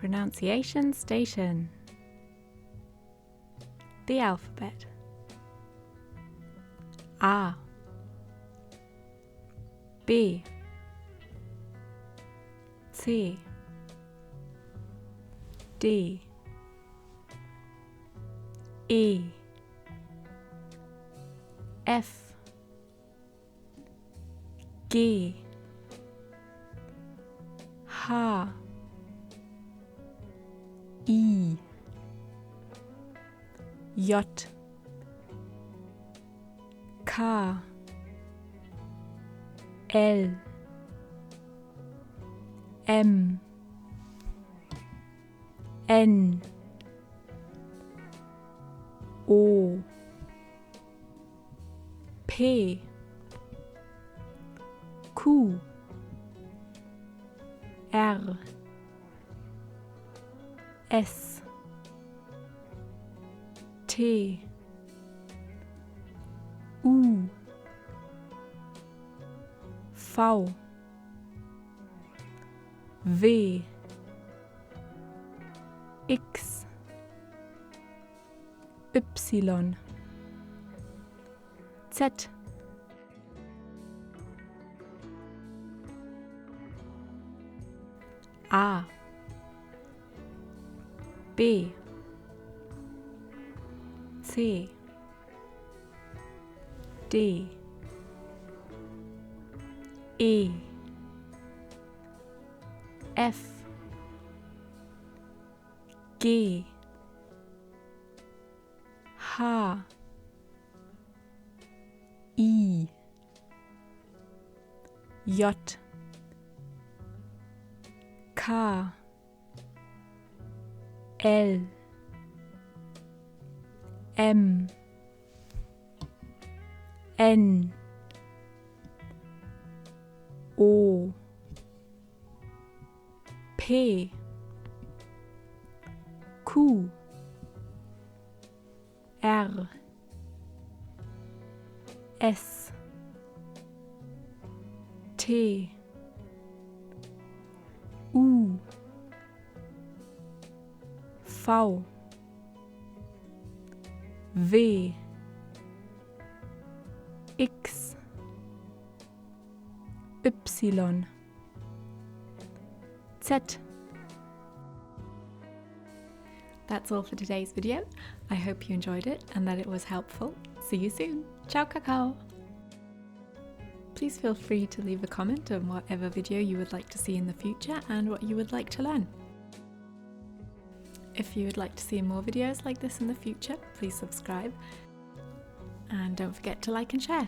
Pronunciation Station. The alphabet. A, B, C, D, E, F, G, H, I, J, K, L, M, N, O, P, Q, R, S, T, U, V, W, X, Y, Z, A, B, C, D, E, F, G, H, I, J, K, L, M, N, O, P, Q, R, S, T, U, V, W, X, Y, Z. That's all for today's video. I hope you enjoyed it and that it was helpful. See you soon. Ciao Kakao! Please feel free to leave a comment on whatever video you would like to see in the future and what you would like to learn. If you would like to see more videos like this in the future, please subscribe and don't forget to like and share.